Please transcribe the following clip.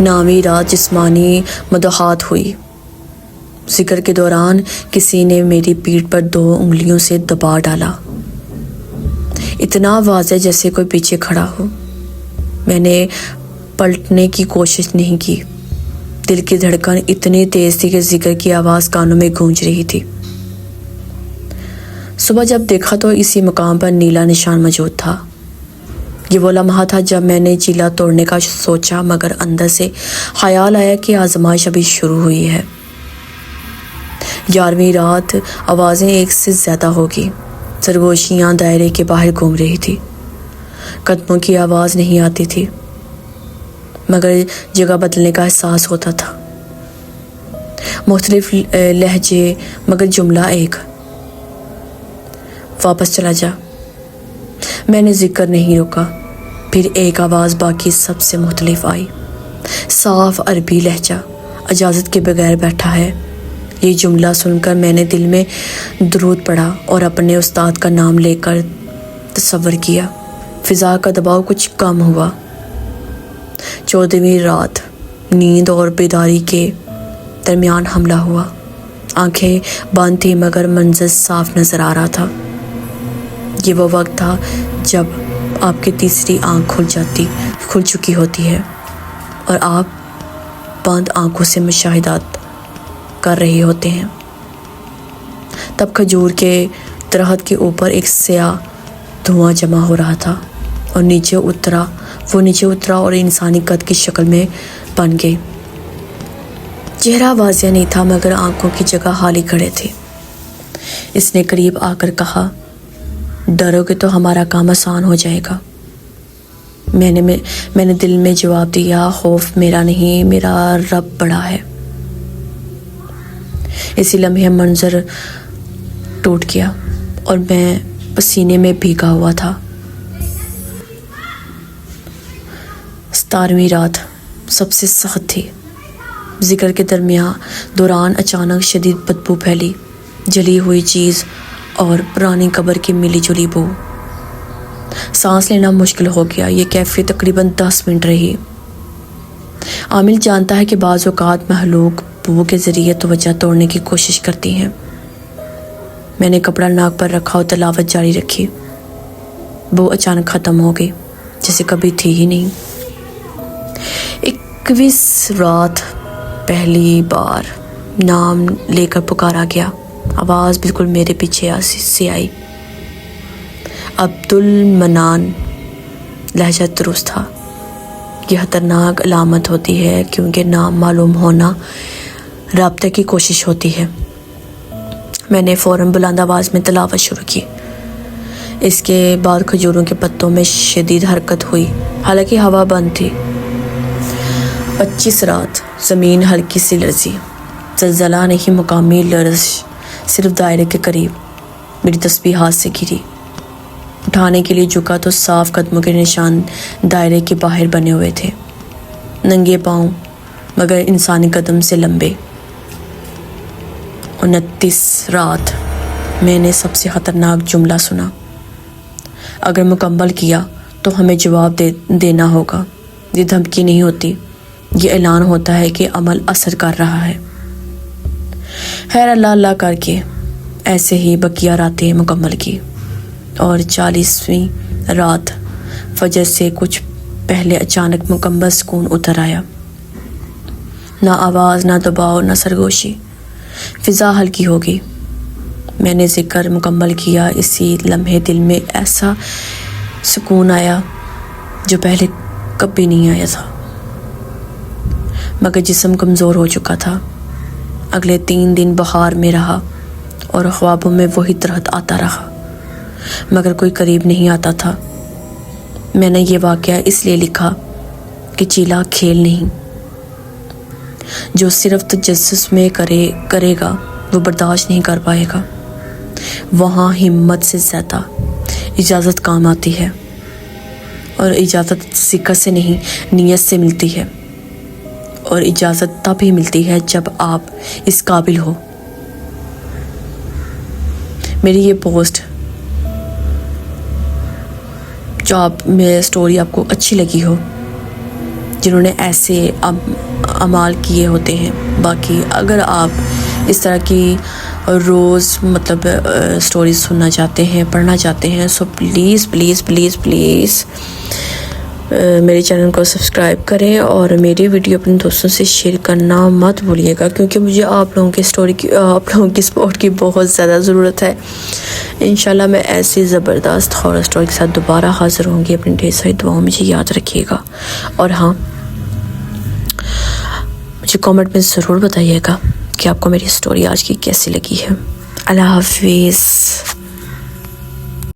نامی رات جسمانی مداحات ہوئی۔ ذکر کے دوران کسی نے میری پیٹھ پر 2 انگلیوں سے دبا ڈالا، اتنا واضح جیسے کوئی پیچھے کھڑا ہو۔ میں نے پلٹنے کی کوشش نہیں کی، دل کی دھڑکن اتنی تیز تھی کہ ذکر کی آواز کانوں میں گونج رہی تھی۔ صبح جب دیکھا تو اسی مقام پر نیلا نشان موجود تھا۔ یہ وہ لمحہ تھا جب میں نے چیلا توڑنے کا سوچا، مگر اندر سے خیال آیا کہ آزمائش ابھی شروع ہوئی ہے۔ 11ویں رات آوازیں ایک سے زیادہ ہوگی، سرگوشیاں دائرے کے باہر گھوم رہی تھی، قدموں کی آواز نہیں آتی تھی، مگر جگہ بدلنے کا احساس ہوتا تھا۔ مختلف لہجے مگر جملہ ایک، واپس چلا جا۔ میں نے ذکر نہیں روکا، پھر ایک آواز باقی سب سے مختلف آئی، صاف عربی لہجہ، اجازت کے بغیر بیٹھا ہے۔ یہ جملہ سن کر میں نے دل میں درود پڑھا اور اپنے استاد کا نام لے کر تصور کیا۔ فضا کا دباؤ کچھ کم ہوا۔ 14ویں رات نیند اور بیداری کے درمیان حملہ ہوا۔ آنکھیں بند تھی مگر منظر صاف نظر آ رہا تھا۔ یہ وہ وقت تھا جب آپ کی تیسری آنکھ کھل چکی ہوتی ہے اور آپ بند آنکھوں سے مشاہدات کر رہے ہوتے ہیں۔ تب کھجور کے درخت کے اوپر ایک سیاہ دھواں جمع ہو رہا تھا اور نیچے اترا اور انسانی قد کی شکل میں بن گئی۔ چہرہ واضح نہیں تھا مگر آنکھوں کی جگہ خالی کھڑے تھے۔ اس نے قریب آ کر کہا، ڈرو گے تو ہمارا کام آسان ہو جائے گا۔ میں نے دل میں جواب دیا، خوف میرا نہیں، میرا رب بڑا ہے۔ اسی لمحے منظر ٹوٹ گیا اور میں پسینے میں بھیگا ہوا تھا۔ 17ویں رات سب سے سخت تھی۔ ذکر کے دوران اچانک شدید بدبو پھیلی، جلی ہوئی چیز اور پرانی قبر کی ملی جلی بو۔ سانس لینا مشکل ہو گیا۔ یہ کیفیت تقریباً 10 منٹ رہی۔ عامل جانتا ہے کہ بعض اوقات محلوق بو کے ذریعے توجہ توڑنے کی کوشش کرتی ہیں۔ میں نے کپڑا ناک پر رکھا اور تلاوت جاری رکھی۔ بو اچانک ختم ہو گئی، جیسے کبھی تھی ہی نہیں۔ 21 رات پہلی بار نام لے کر پکارا گیا۔ آواز بالکل میرے پیچھے سے آئی۔ عبدالمنان لہجہ درست تھا۔ یہ خطرناک علامت ہوتی ہے کیونکہ نام معلوم ہونا رابطے کی کوشش ہوتی ہے۔ میں نے فوراً بلند آواز میں تلاوت شروع کی۔ اس کے بعد کھجوروں کے پتوں میں شدید حرکت ہوئی، حالانکہ ہوا بند تھی۔ 25 رات زمین ہلکی سی لرزی، زلزلہ نہیں، مقامی لرز، صرف دائرے کے قریب۔ میری تسبیح ہاتھ سے گری، اٹھانے کے لیے جھکا تو صاف قدموں کے نشان دائرے کے باہر بنے ہوئے تھے، ننگے پاؤں مگر انسانی قدم سے لمبے۔ 29 رات میں نے سب سے خطرناک جملہ سنا، اگر مکمل کیا تو ہمیں جواب دینا ہوگا۔ یہ دھمکی نہیں ہوتی، یہ اعلان ہوتا ہے کہ عمل اثر کر رہا ہے۔ خیر، اللہ اللہ کر کے ایسے ہی بقیہ راتیں مکمل کی اور 40ویں رات فجر سے کچھ پہلے اچانک مکمل سکون اتر آیا۔ نہ آواز، نہ دباؤ، نہ سرگوشی، فضا ہلکی ہو گئی۔ میں نے ذکر مکمل کیا۔ اسی لمحے دل میں ایسا سکون آیا جو پہلے کبھی نہیں آیا تھا، مگر جسم کمزور ہو چکا تھا۔ اگلے 3 دن بخار میں رہا اور خوابوں میں وہی درد آتا رہا، مگر کوئی قریب نہیں آتا تھا۔ میں نے یہ واقعہ اس لیے لکھا کہ چیلا کھیل نہیں، جو صرف تجسس میں کرے گا وہ برداشت نہیں کر پائے گا۔ وہاں ہمت سے زیادہ اجازت کام آتی ہے، اور اجازت ذکر سے نہیں نیت سے ملتی ہے، اور اجازت تب ہی ملتی ہے جب آپ اس قابل ہو۔ میری یہ پوسٹ جو میں سٹوری آپ کو اچھی لگی ہو جنہوں نے ایسے اعمال کیے ہوتے ہیں. باقی اگر آپ اس طرح کی روز مطلب سٹوریز سننا چاہتے ہیں، پڑھنا چاہتے ہیں، so please please please please میرے چینل کو سبسکرائب کریں اور میری ویڈیو اپنے دوستوں سے شیئر کرنا مت بھولیے گا، کیونکہ مجھے آپ لوگوں کی سپورٹ کی بہت زیادہ ضرورت ہے. انشاءاللہ میں ایسی زبردست ہارر سٹوری کے ساتھ دوبارہ حاضر ہوں گی. اپنی ڈھیر ساری دعاؤں مجھے یاد رکھیے گا، اور ہاں مجھے کامنٹ میں ضرور بتائیے گا کہ آپ کو میری سٹوری آج کی کیسی لگی ہے. اللہ حافظ.